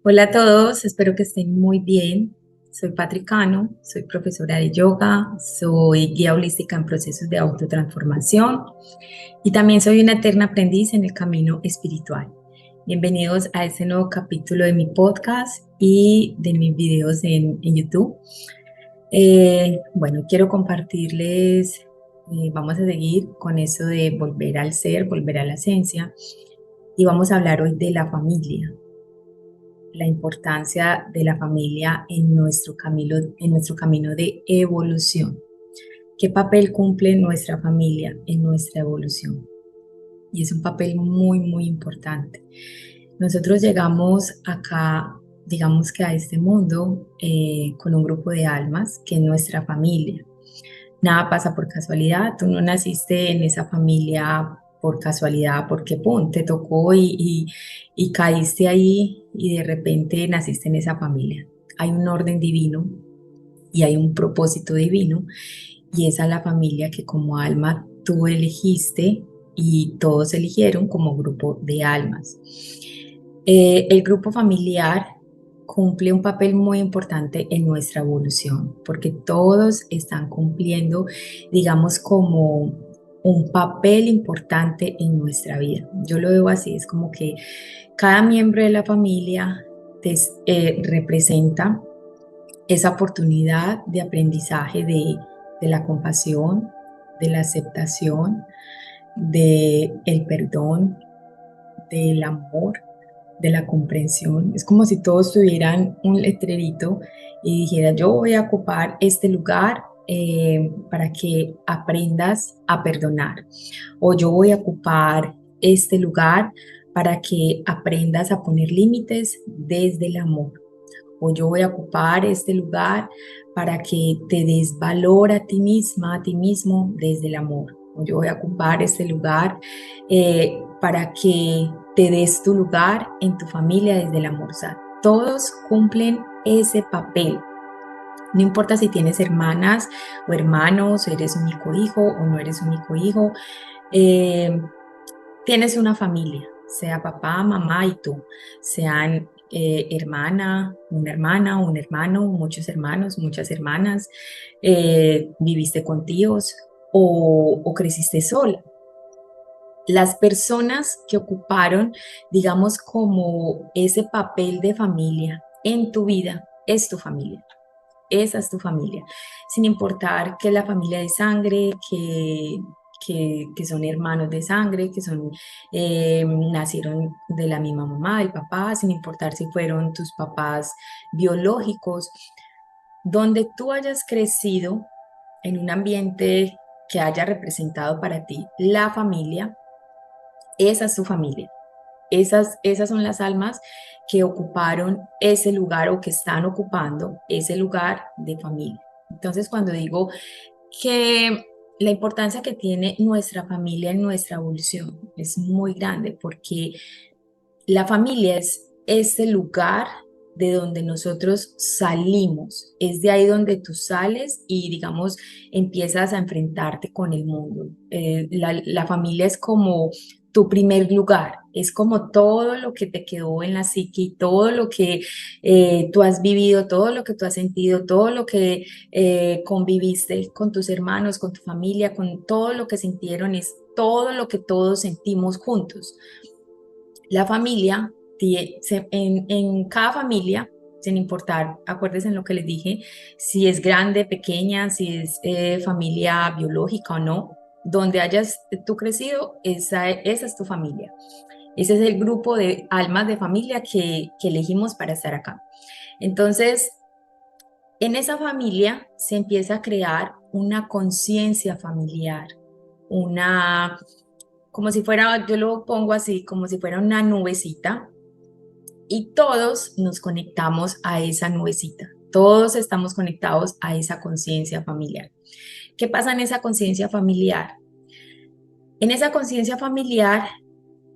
Hola a todos, espero que estén muy bien. Soy Patricano, soy profesora de yoga, soy guía holística en procesos de autotransformación y también soy una eterna aprendiz en el camino espiritual. Bienvenidos a este nuevo capítulo de mi podcast y de mis videos en YouTube. Bueno, quiero compartirles, vamos a seguir con eso de volver al ser, volver a la esencia y vamos a hablar hoy de la familia, la importancia de la familia en nuestro camino de evolución. ¿Qué papel cumple nuestra familia en nuestra evolución? Y es un papel muy, muy importante. Nosotros llegamos acá, digamos que a este mundo, con un grupo de almas que es nuestra familia. Nada pasa por casualidad, tú no naciste en esa familia por casualidad, porque pum, te tocó y caíste ahí y de repente naciste en esa familia. Hay un orden divino y hay un propósito divino y esa es la familia que como alma tú elegiste y todos eligieron como grupo de almas. El grupo familiar cumple un papel muy importante en nuestra evolución, porque todos están cumpliendo, digamos, como un papel importante en nuestra vida. Yo lo veo así, es como que cada miembro de la familia representa esa oportunidad de aprendizaje de la compasión, de la aceptación, de el perdón, del amor, de la comprensión. Es como si todos tuvieran un letrerito y dijera, yo voy a ocupar este lugar para que aprendas a perdonar. O yo voy a ocupar este lugar para que aprendas a poner límites desde el amor. O yo voy a ocupar este lugar para que te des valor a ti misma, a ti mismo desde el amor. O yo voy a ocupar este lugar para que te des tu lugar en tu familia desde el amor. O sea, todos cumplen ese papel. No importa si tienes hermanas o hermanos, eres único hijo o no eres único hijo, eh, tienes una familia, sea papá, mamá y tú, sean hermana, un hermano, muchos hermanos, muchas hermanas, viviste con tíos o creciste sola. Las personas que ocuparon, digamos, como ese papel de familia en tu vida, es tu familia. Esa es tu familia, sin importar que la familia de sangre, que son hermanos de sangre, que son, nacieron de la misma mamá, del papá, sin importar si fueron tus papás biológicos, donde tú hayas crecido en un ambiente que haya representado para ti la familia, esa es tu familia. Esas son las almas que ocuparon ese lugar o que están ocupando ese lugar de familia. Entonces, cuando digo que la importancia que tiene nuestra familia en nuestra evolución es muy grande porque la familia es ese lugar de donde nosotros salimos, es de ahí donde tú sales y digamos empiezas a enfrentarte con el mundo. La familia es como tu primer lugar, es como todo lo que te quedó en la psique, todo lo que tú has vivido, todo lo que tú has sentido, todo lo que conviviste con tus hermanos, con tu familia, con todo lo que sintieron, es todo lo que todos sentimos juntos. La familia, en cada familia, sin importar, acuérdense en lo que les dije, si es grande, pequeña, si es familia biológica o no, donde hayas tú crecido, esa es tu familia. Ese es el grupo de almas de familia que elegimos para estar acá. Entonces, en esa familia se empieza a crear una conciencia familiar, una, como si fuera, yo lo pongo así, como si fuera una nubecita y todos nos conectamos a esa nubecita. Todos estamos conectados a esa conciencia familiar. ¿Qué pasa en esa conciencia familiar? En esa conciencia familiar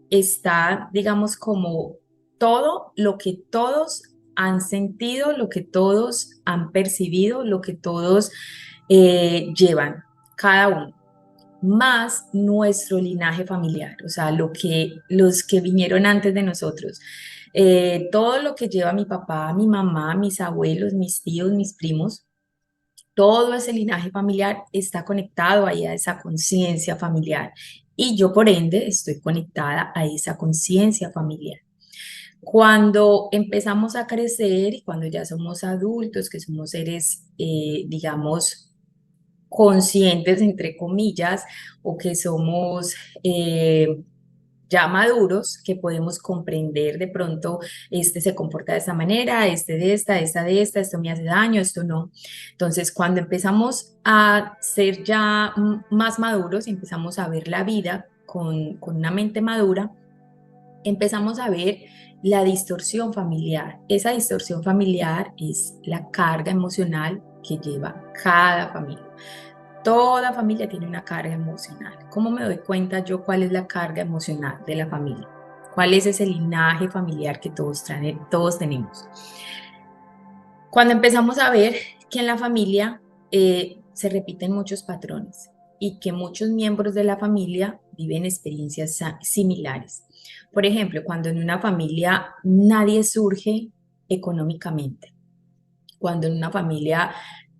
está, digamos, como todo lo que todos han sentido, lo que todos han percibido, lo que todos llevan, cada uno, más nuestro linaje familiar, o sea, los que vinieron antes de nosotros. todo lo que lleva mi papá, mi mamá, mis abuelos, mis tíos, mis primos, todo ese linaje familiar está conectado ahí a esa conciencia familiar. Y yo, por ende, estoy conectada a esa conciencia familiar. Cuando empezamos a crecer y cuando ya somos adultos, que somos seres, digamos, conscientes, entre comillas, o que somos ya maduros, que podemos comprender de pronto, este se comporta de esta manera, este de esta de esta, esto me hace daño, esto no. Entonces, cuando empezamos a ser ya más maduros y empezamos a ver la vida con una mente madura, empezamos a ver la distorsión familiar. Esa distorsión familiar es la carga emocional que lleva cada familia. Toda familia tiene una carga emocional. ¿Cómo me doy cuenta yo cuál es la carga emocional de la familia? ¿Cuál es ese linaje familiar que todos tenemos? Cuando empezamos a ver que en la familia se repiten muchos patrones y que muchos miembros de la familia viven experiencias similares. Por ejemplo, cuando en una familia nadie surge económicamente, cuando en una familia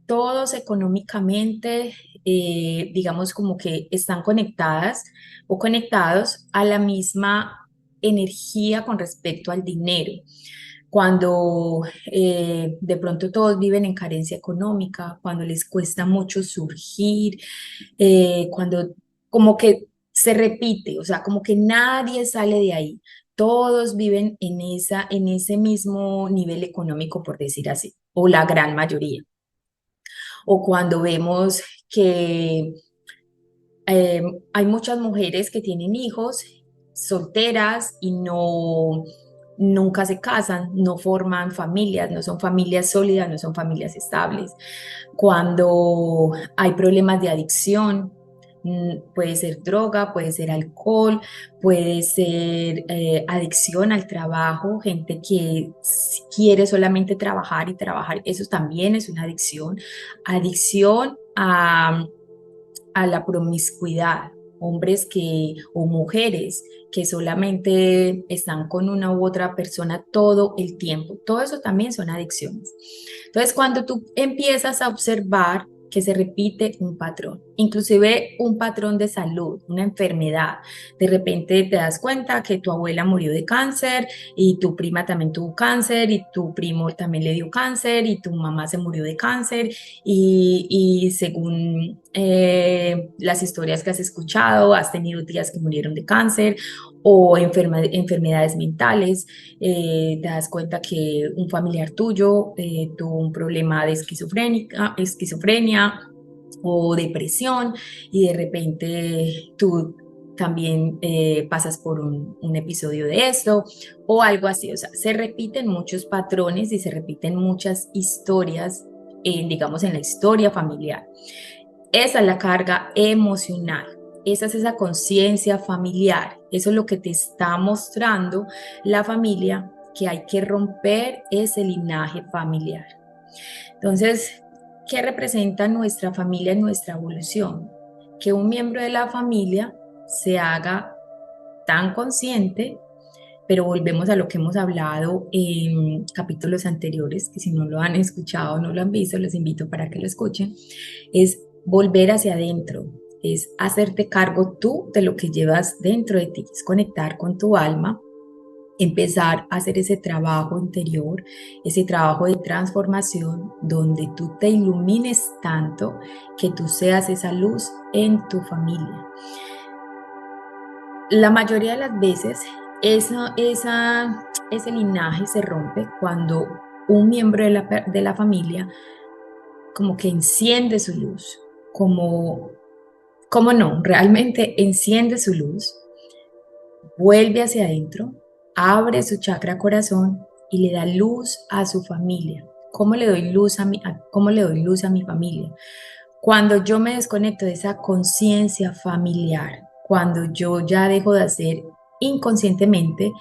todos económicamente, digamos como que están conectadas o conectados a la misma energía con respecto al dinero. Cuando de pronto todos viven en carencia económica, cuando les cuesta mucho surgir, cuando como que se repite, o sea, como que nadie sale de ahí. Todos viven en ese mismo nivel económico, por decir así, o la gran mayoría. O cuando vemos que eh, hay muchas mujeres que tienen hijos solteras y nunca se casan, no forman familias, no son familias sólidas, no son familias estables. Cuando hay problemas de adicción, puede ser droga, puede ser alcohol, puede ser adicción al trabajo, gente que quiere solamente trabajar y trabajar, eso también es una adicción. Adicción a la promiscuidad, hombres que o mujeres que solamente están con una u otra persona todo el tiempo. Todo eso también son adicciones. Entonces, cuando tú empiezas a observar que se repite un patrón, inclusive un patrón de salud, una enfermedad, de repente te das cuenta que tu abuela murió de cáncer y tu prima también tuvo cáncer y tu primo también le dio cáncer y tu mamá se murió de cáncer y según las historias que has escuchado, has tenido tías que murieron de cáncer o enfermedades mentales, te das cuenta que un familiar tuyo tuvo un problema de esquizofrenia o depresión y de repente tú también pasas por un episodio de esto o algo así. O sea, se repiten muchos patrones y se repiten muchas historias, digamos, en la historia familiar. Esa es la carga emocional. Esa es esa conciencia familiar. Eso es lo que te está mostrando la familia, que hay que romper ese linaje familiar. Entonces, ¿qué representa nuestra familia en nuestra evolución? Que un miembro de la familia se haga tan consciente, pero volvemos a lo que hemos hablado en capítulos anteriores, que si no lo han escuchado o no lo han visto, los invito para que lo escuchen, es volver hacia adentro, es hacerte cargo tú de lo que llevas dentro de ti, es conectar con tu alma, empezar a hacer ese trabajo interior, ese trabajo de transformación donde tú te ilumines tanto que tú seas esa luz en tu familia. La mayoría de las veces ese linaje se rompe cuando un miembro de la familia como que enciende su luz, como no, realmente enciende su luz, vuelve hacia adentro, abre su chakra corazón y le da luz a su familia. ¿Cómo le doy luz cómo le doy luz a mi familia? Cuando yo me desconecto de esa conciencia familiar, cuando yo ya dejo de ser inconscientemente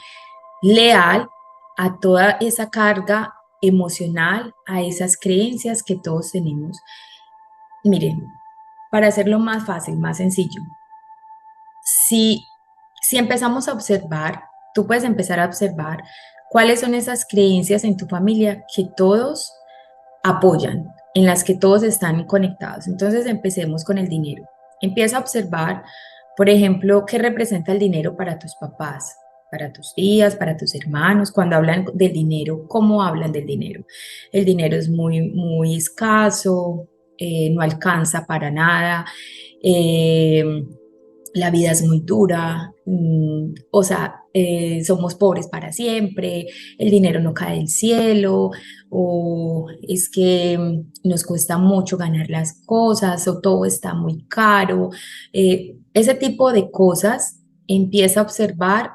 leal a toda esa carga emocional, a esas creencias que todos tenemos. Miren, para hacerlo más fácil, más sencillo, si, si empezamos a observar, tú puedes empezar a observar ¿Cuáles son esas creencias en tu familia que todos apoyan, en las que todos están conectados? Entonces empecemos con el dinero. Empieza a observar, por ejemplo, qué representa el dinero para tus papás, para tus tías, para tus hermanos. Cuando hablan del dinero, ¿cómo hablan del dinero? El dinero es muy, muy escaso, no alcanza para nada. eh, la vida es muy dura, o sea, somos pobres para siempre, el dinero no cae del cielo, o es que nos cuesta mucho ganar las cosas, o todo está muy caro. Ese tipo de cosas, empieza a observar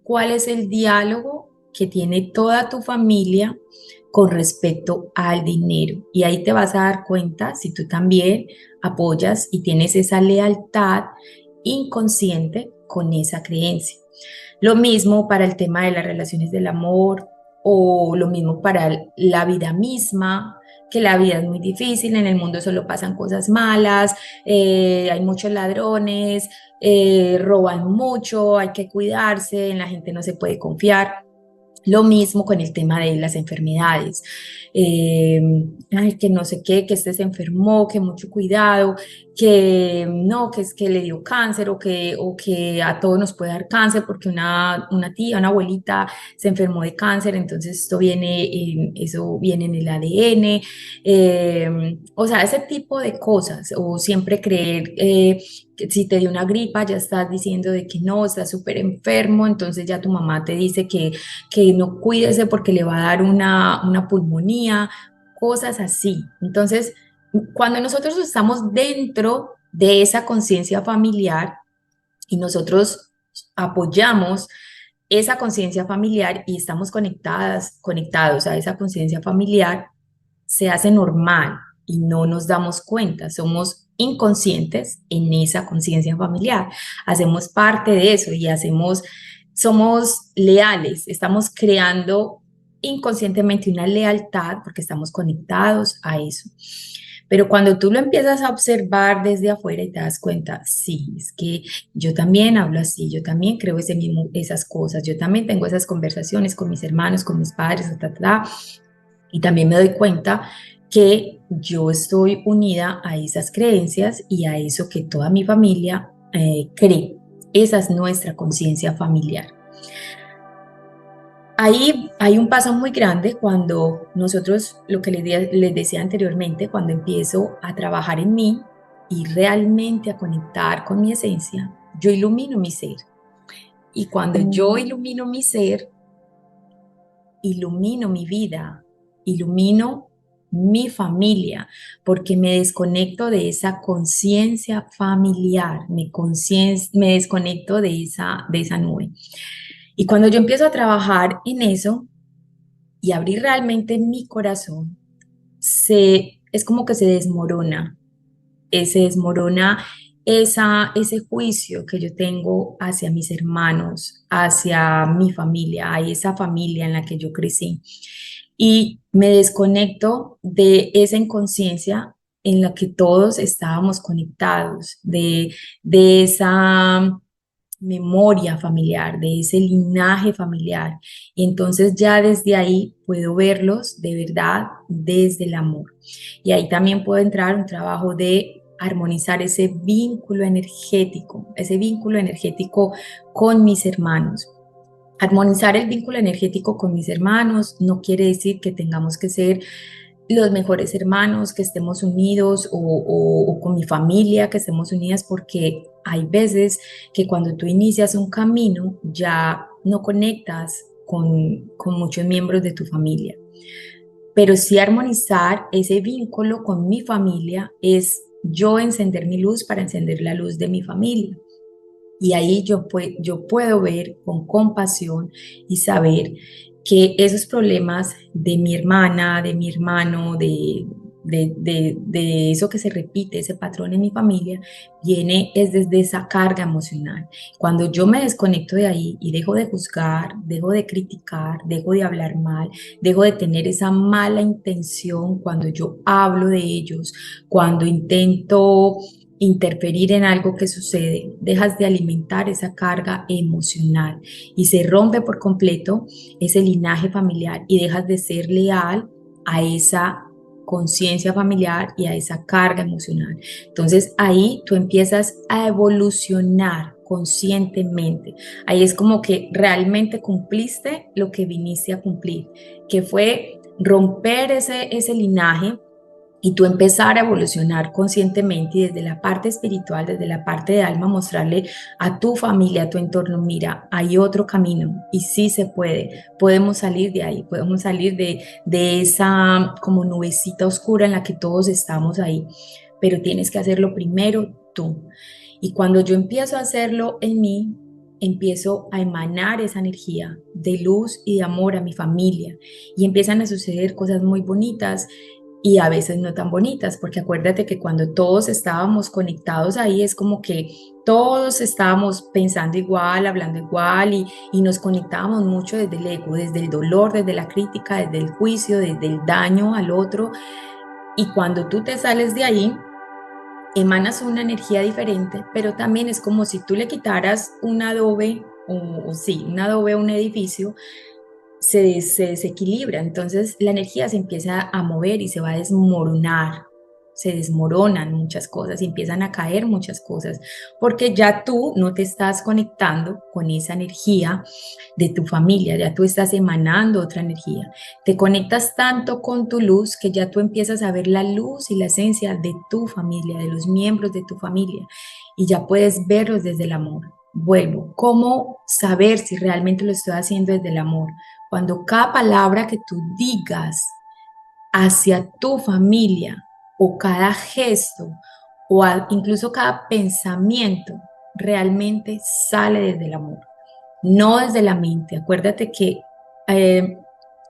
cuál es el diálogo que tiene toda tu familia con respecto al dinero. Y ahí te vas a dar cuenta si tú también apoyas y tienes esa lealtad inconsciente con esa creencia. Lo mismo para el tema de las relaciones del amor o lo mismo para la vida misma, que la vida es muy difícil, en el mundo solo pasan cosas malas, hay muchos ladrones, roban mucho, hay que cuidarse, en la gente no se puede confiar. Lo mismo con el tema de las enfermedades. Eh, ay, que no sé qué, que este se enfermó, que mucho cuidado, que no, que es que le dio cáncer o que a todos nos puede dar cáncer porque una tía, una abuelita se enfermó de cáncer, entonces eso viene en el ADN. O sea, ese tipo de cosas, o siempre creer que si te dio una gripa ya estás diciendo de que no, estás súper enfermo, entonces ya tu mamá te dice que no cuídese porque le va a dar una pulmonía, cosas así. Entonces, cuando nosotros estamos dentro de esa conciencia familiar y nosotros apoyamos esa conciencia familiar y estamos conectados a esa conciencia familiar, se hace normal y no nos damos cuenta, somos inconscientes en esa conciencia familiar, hacemos parte de eso y somos leales, estamos creando inconscientemente una lealtad porque estamos conectados a eso. Pero cuando tú lo empiezas a observar desde afuera y te das cuenta, sí, es que yo también hablo así, yo también creo esas cosas, yo también tengo esas conversaciones con mis hermanos, con mis padres, y también me doy cuenta que yo estoy unida a esas creencias y a eso que toda mi familia cree. Esa es nuestra conciencia familiar. Ahí hay un paso muy grande cuando nosotros, lo que les decía anteriormente, cuando empiezo a trabajar en mí y realmente a conectar con mi esencia, yo ilumino mi ser. Y cuando yo ilumino mi ser, ilumino mi vida, ilumino mi familia, porque me desconecto de esa conciencia familiar, me desconecto de esa nube. Y cuando yo empiezo a trabajar en eso y abrir realmente mi corazón, es como que se desmorona ese juicio que yo tengo hacia mis hermanos, hacia mi familia, hay esa familia en la que yo crecí. Y me desconecto de esa inconsciencia en la que todos estábamos conectados, de esa memoria familiar, de ese linaje familiar. Y entonces ya desde ahí puedo verlos de verdad desde el amor. Y ahí también puede entrar un trabajo de armonizar ese vínculo energético con mis hermanos. Armonizar el vínculo energético con mis hermanos no quiere decir que tengamos que ser los mejores hermanos, que estemos unidos o con mi familia, que estemos unidas, porque hay veces que cuando tú inicias un camino ya no conectas con muchos miembros de tu familia. Pero sí armonizar ese vínculo con mi familia es yo encender mi luz para encender la luz de mi familia. Y ahí yo puedo ver con compasión y saber que esos problemas de mi hermana, de mi hermano, de eso que se repite, ese patrón en mi familia, es desde esa carga emocional. Cuando yo me desconecto de ahí y dejo de juzgar, dejo de criticar, dejo de hablar mal, dejo de tener esa mala intención cuando yo hablo de ellos, cuando intento interferir en algo que sucede, dejas de alimentar esa carga emocional y se rompe por completo ese linaje familiar y dejas de ser leal a esa conciencia familiar y a esa carga emocional. Entonces ahí tú empiezas a evolucionar conscientemente. Ahí es como que realmente cumpliste lo que viniste a cumplir, que fue romper ese linaje y tú empezar a evolucionar conscientemente y desde la parte espiritual, desde la parte de alma, mostrarle a tu familia, a tu entorno, mira, hay otro camino y sí se puede, podemos salir de ahí, podemos salir de esa como nubecita oscura en la que todos estamos ahí, pero tienes que hacerlo primero tú. Y cuando yo empiezo a hacerlo en mí, empiezo a emanar esa energía de luz y de amor a mi familia y empiezan a suceder cosas muy bonitas y a veces no tan bonitas, porque acuérdate que cuando todos estábamos conectados ahí es como que todos estábamos pensando igual, hablando igual y nos conectábamos mucho desde el ego, desde el dolor, desde la crítica, desde el juicio, desde el daño al otro. Y cuando tú te sales de ahí, emanas una energía diferente, pero también es como si tú le quitaras un adobe o sí, un adobe a un edificio se desequilibra, entonces la energía se empieza a mover y se va a desmoronar, se desmoronan muchas cosas y empiezan a caer muchas cosas, porque ya tú no te estás conectando con esa energía de tu familia, ya tú estás emanando otra energía, te conectas tanto con tu luz que ya tú empiezas a ver la luz y la esencia de tu familia, de los miembros de tu familia y ya puedes verlos desde el amor. Vuelvo, ¿cómo saber si realmente lo estoy haciendo desde el amor? Cuando cada palabra que tú digas hacia tu familia o cada gesto o incluso cada pensamiento realmente sale desde el amor, no desde la mente. Acuérdate que eh,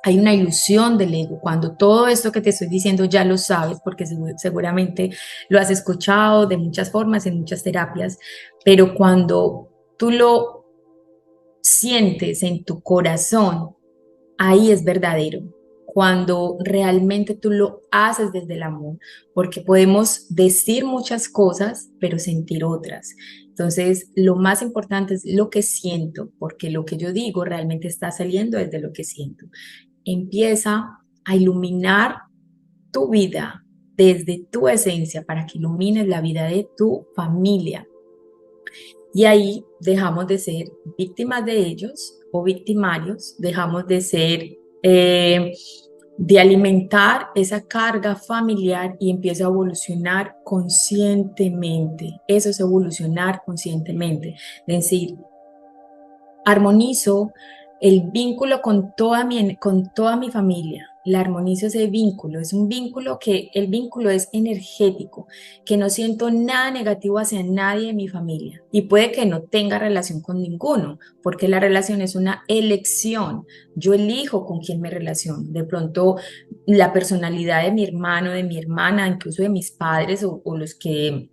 hay una ilusión del ego. Cuando todo esto que te estoy diciendo ya lo sabes, porque seguramente lo has escuchado de muchas formas, en muchas terapias, pero cuando tú lo sientes en tu corazón, ahí es verdadero, cuando realmente tú lo haces desde el amor, porque podemos decir muchas cosas, pero sentir otras. Entonces, lo más importante es lo que siento, porque lo que yo digo realmente está saliendo desde lo que siento. Empieza a iluminar tu vida desde tu esencia para que ilumines la vida de tu familia. Y ahí dejamos de ser víctimas de ellos o victimarios, dejamos de ser, de alimentar esa carga familiar y empiezo a evolucionar conscientemente. Eso es evolucionar conscientemente. Es decir, armonizo el vínculo con toda mi familia. La armonizo ese vínculo. Es un vínculo que el vínculo es energético, que no siento nada negativo hacia nadie de mi familia. Y puede que no tenga relación con ninguno, porque la relación es una elección. Yo elijo con quién me relaciono. De pronto, la personalidad de mi hermano, de mi hermana, incluso de mis padres o los que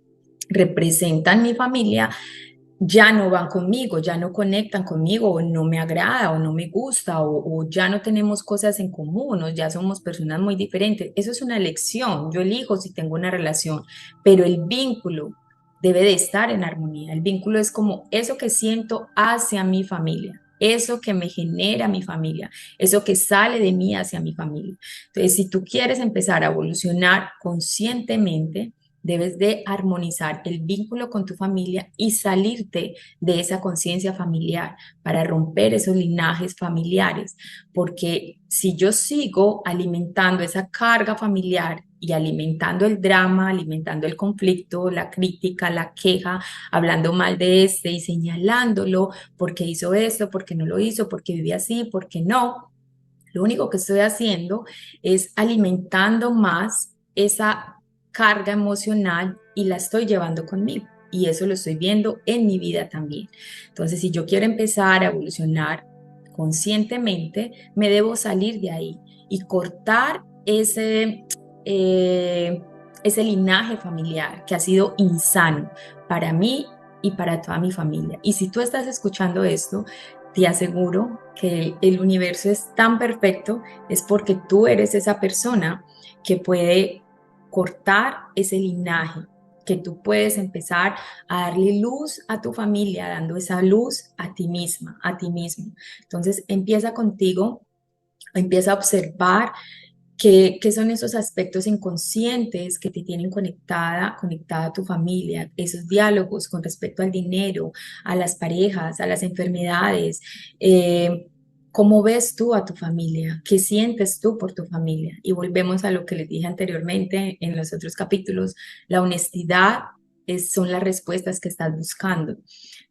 representan mi familia ya no van conmigo, ya no conectan conmigo, o no me agrada, o no me gusta, o ya no tenemos cosas en común, o ya somos personas muy diferentes. Eso es una elección. Yo elijo si tengo una relación, pero el vínculo debe de estar en armonía. El vínculo es como eso que siento hacia mi familia. Eso que me genera mi familia, eso que sale de mí hacia mi familia. Entonces, si tú quieres empezar a evolucionar conscientemente, debes de armonizar el vínculo con tu familia y salirte de esa conciencia familiar para romper esos linajes familiares. Porque si yo sigo alimentando esa carga familiar y alimentando el drama, alimentando el conflicto, la crítica, la queja, hablando mal de este y señalándolo porque hizo esto, porque no lo hizo, porque vive así, porque no, lo único que estoy haciendo es alimentando más esa carga emocional y la estoy llevando conmigo. Y eso lo estoy viendo en mi vida también. Entonces, si yo quiero empezar a evolucionar conscientemente, me debo salir de ahí y cortar eh, ese linaje familiar que ha sido insano para mí y para toda mi familia. Y si tú estás escuchando esto, te aseguro que el universo es tan perfecto, es porque tú eres esa persona que puede cortar ese linaje que tú puedes empezar a darle luz a tu familia, dando esa luz a ti misma, a ti mismo. Entonces empieza contigo, empieza a observar qué son esos aspectos inconscientes que te tienen conectada a tu familia, esos diálogos con respecto al dinero, a las parejas, a las enfermedades. ¿Cómo ves tú a tu familia? ¿Qué sientes tú por tu familia? Y volvemos a lo que les dije anteriormente en los otros capítulos, la honestidad son las respuestas que estás buscando.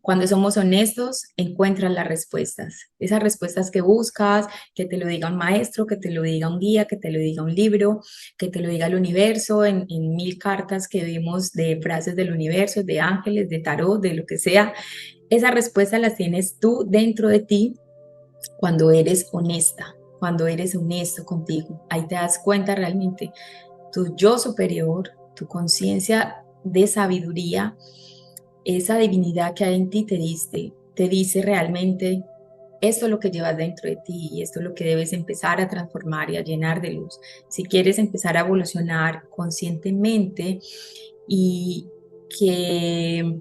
Cuando somos honestos, encuentras las respuestas. Esas respuestas que buscas, que te lo diga un maestro, que te lo diga un guía, que te lo diga un libro, que te lo diga el universo en mil cartas que vimos de frases del universo, de ángeles, de tarot, de lo que sea. Esas respuestas las tienes tú dentro de ti cuando eres honesta, cuando eres honesto contigo. Ahí te das cuenta realmente tu yo superior, tu conciencia de sabiduría, esa divinidad que hay en ti te dice realmente esto es lo que llevas dentro de ti y esto es lo que debes empezar a transformar y a llenar de luz. Si quieres empezar a evolucionar conscientemente y que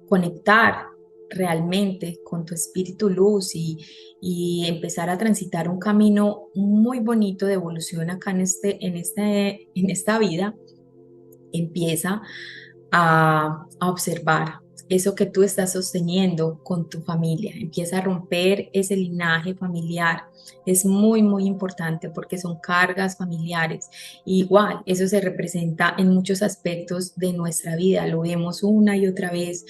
conectar realmente con tu espíritu luz y empezar a transitar un camino muy bonito de evolución acá en esta vida, empieza a observar eso que tú estás sosteniendo con tu familia. Empieza a romper ese linaje familiar. Es muy, muy importante porque son cargas familiares. Igual, eso se representa en muchos aspectos de nuestra vida. Lo vemos una y otra vez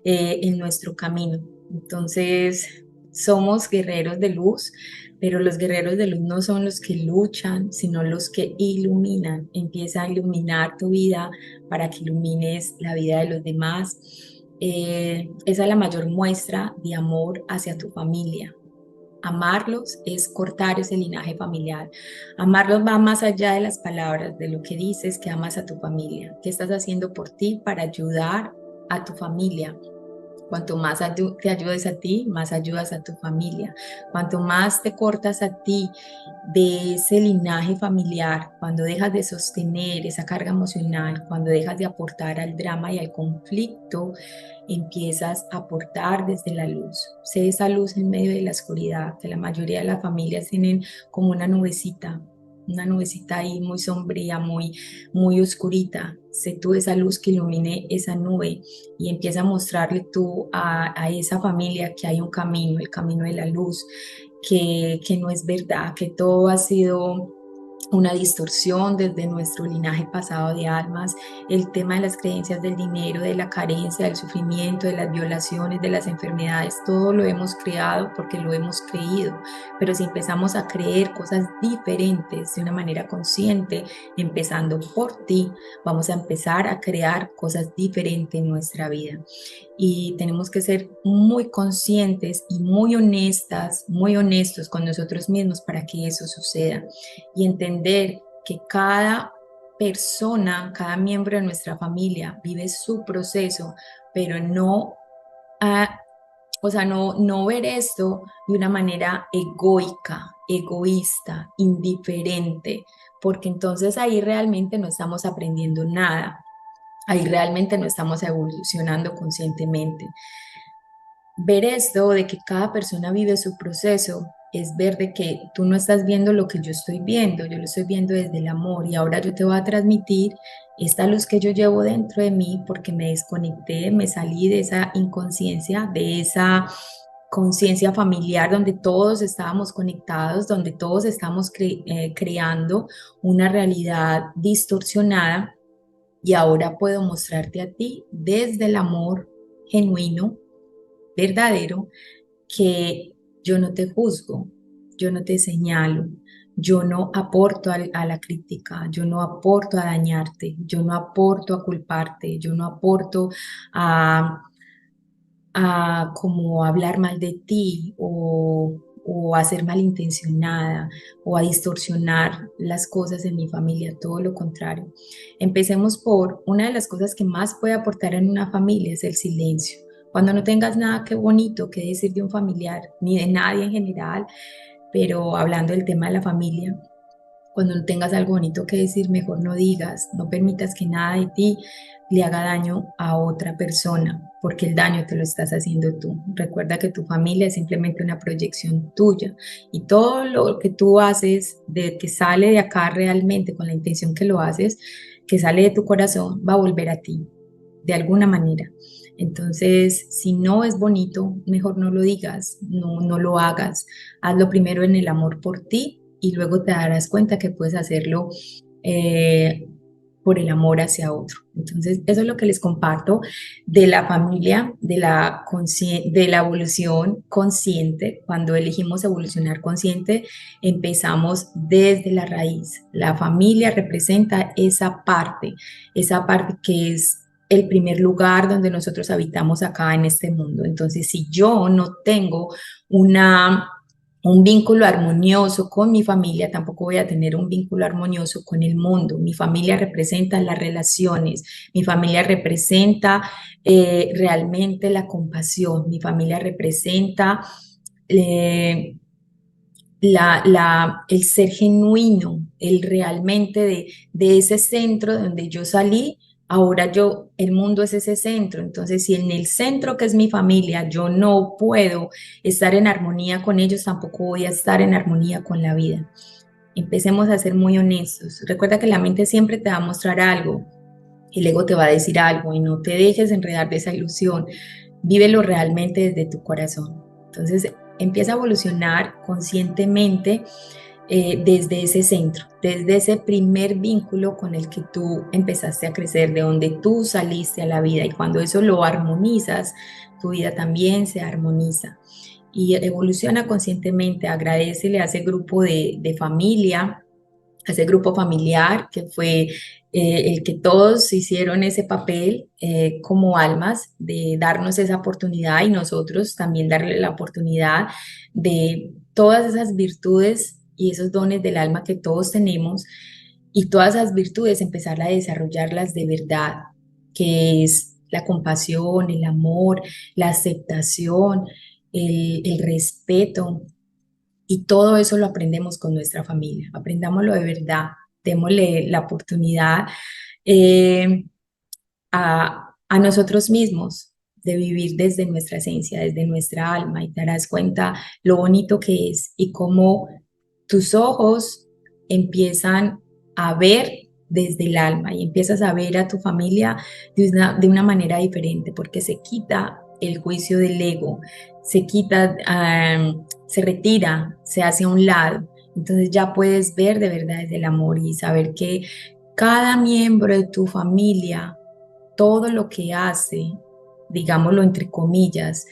en nuestro camino. Entonces, somos guerreros de luz, pero los guerreros de luz no son los que luchan, sino los que iluminan. Empieza a iluminar tu vida para que ilumines la vida de los demás. Esa es la mayor muestra de amor hacia tu familia. Amarlos es cortar ese linaje familiar. Amarlos va más allá de las palabras, de lo que dices que amas a tu familia. ¿Qué estás haciendo por ti para ayudar a tu familia? Cuanto más te ayudes a ti, más ayudas a tu familia. Cuanto más te cortas a ti de ese linaje familiar, cuando dejas de sostener esa carga emocional, cuando dejas de aportar al drama y al conflicto, empiezas a aportar desde la luz. Sé esa luz en medio de la oscuridad, que la mayoría de las familias tienen como una nubecita ahí muy sombría, muy oscurita. Sé tú esa luz que ilumine esa nube y empieza a mostrarle tú a esa familia que hay un camino, el camino de la luz, que no es verdad, que todo ha sido una distorsión desde nuestro linaje pasado de almas, el tema de las creencias del dinero, de la carencia, del sufrimiento, de las violaciones, de las enfermedades, todo lo hemos creado porque lo hemos creído, pero si empezamos a creer cosas diferentes de una manera consciente, empezando por ti, vamos a empezar a crear cosas diferentes en nuestra vida y tenemos que ser muy conscientes y muy honestas, muy honestos con nosotros mismos para que eso suceda y entender que cada persona, cada miembro de nuestra familia vive su proceso, pero no, ah, o sea, no ver esto de una manera egoica, egoísta, indiferente, porque entonces ahí realmente no estamos aprendiendo nada. Ahí realmente no estamos evolucionando conscientemente. Ver esto de que cada persona vive su proceso es ver de que tú no estás viendo lo que yo estoy viendo, yo lo estoy viendo desde el amor y ahora yo te voy a transmitir esta luz que yo llevo dentro de mí porque me desconecté, me salí de esa inconsciencia, de esa conciencia familiar donde todos estábamos conectados, donde todos estamos creando una realidad distorsionada y ahora puedo mostrarte a ti desde el amor genuino, verdadero, que yo no te juzgo, yo no te señalo, yo no aporto a la crítica, yo no aporto a dañarte, yo no aporto a culparte, yo no aporto a, a como hablar mal de ti o a ser malintencionada o a distorsionar las cosas en mi familia, todo lo contrario. Empecemos por una de las cosas que más puede aportar en una familia es el silencio. Cuando no tengas nada que bonito que decir de un familiar, ni de nadie en general, pero hablando del tema de la familia, Cuando no tengas algo bonito que decir, mejor no digas, no permitas que nada de ti le haga daño a otra persona, porque el daño te lo estás haciendo tú. Recuerda que tu familia es simplemente una proyección tuya y todo lo que tú haces, de que sale de acá realmente con la intención que lo haces, que sale de tu corazón, va a volver a ti, de alguna manera. Entonces, si no es bonito, mejor no lo digas, no lo hagas. Hazlo primero en el amor por ti y luego te darás cuenta que puedes hacerlo eh, por el amor hacia otro. Entonces, eso es lo que les comparto de la familia, de la evolución consciente. Cuando elegimos evolucionar consciente, empezamos desde la raíz. La familia representa esa parte que es el primer lugar donde nosotros habitamos acá en este mundo. Entonces, si yo no tengo una un vínculo armonioso con mi familia, tampoco voy a tener un vínculo armonioso con el mundo. Mi familia representa las relaciones, mi familia representa realmente la compasión, mi familia representa eh, el ser genuino, el realmente de ese centro donde yo salí. Ahora yo, el mundo es ese centro, entonces si en el centro que es mi familia yo no puedo estar en armonía con ellos, tampoco voy a estar en armonía con la vida. Empecemos a ser muy honestos. Recuerda que la mente siempre te va a mostrar algo, el ego te va a decir algo y no te dejes enredar de esa ilusión. Vívelo realmente desde tu corazón. Entonces empieza a evolucionar conscientemente desde ese centro, desde ese primer vínculo con el que tú empezaste a crecer, de donde tú saliste a la vida y cuando eso lo armonizas, tu vida también se armoniza y evoluciona conscientemente, agradecele a ese grupo de familia, a ese grupo familiar que fue el que todos hicieron ese papel como almas de darnos esa oportunidad y nosotros también darle la oportunidad de todas esas virtudes y esos dones del alma que todos tenemos y todas esas virtudes empezar a desarrollarlas de verdad, que es la compasión, el amor, la aceptación, el respeto, y todo eso lo aprendemos con nuestra familia. Aprendámoslo de verdad, démosle la oportunidad eh, a nosotros mismos de vivir desde nuestra esencia, desde nuestra alma, y te darás cuenta lo bonito que es y cómo tus ojos empiezan a ver desde el alma y empiezas a ver a tu familia de una manera diferente porque se quita el juicio del ego, se quita, se retira, se hace a un lado. Entonces ya puedes ver de verdad desde el amor y saber que cada miembro de tu familia, todo lo que hace, digámoslo entre comillas,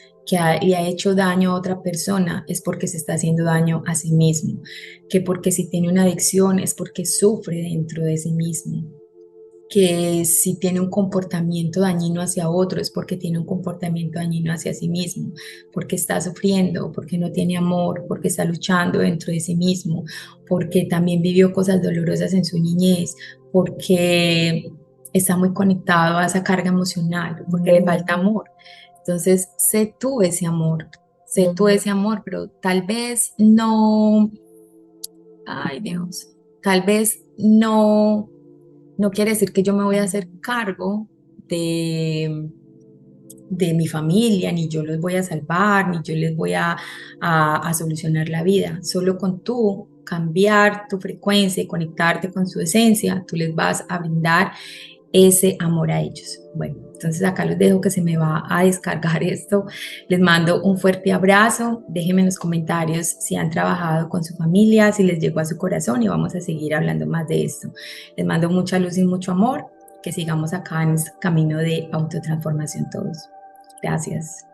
le ha hecho daño a otra persona es porque se está haciendo daño a sí mismo, que porque si tiene una adicción es porque sufre dentro de sí mismo, que si tiene un comportamiento dañino hacia otro es porque tiene un comportamiento dañino hacia sí mismo, porque está sufriendo, porque no tiene amor, porque está luchando dentro de sí mismo, porque también vivió cosas dolorosas en su niñez, porque está muy conectado a esa carga emocional, porque le falta amor. Entonces, sé tú ese amor, pero tal vez no, ay Dios, tal vez no quiere decir que yo me voy a hacer cargo de, de mi familia, ni yo los voy a salvar, ni yo les voy a solucionar la vida. Solo con tú cambiar tu frecuencia y conectarte con su esencia, tú les vas a brindar ese amor a ellos. Bueno, entonces acá los dejo que se me va a descargar esto. Les mando un fuerte abrazo. Déjenme en los comentarios si han trabajado con su familia, si les llegó a su corazón y vamos a seguir hablando más de esto. Les mando mucha luz y mucho amor. Que sigamos acá en este camino de autotransformación todos. Gracias.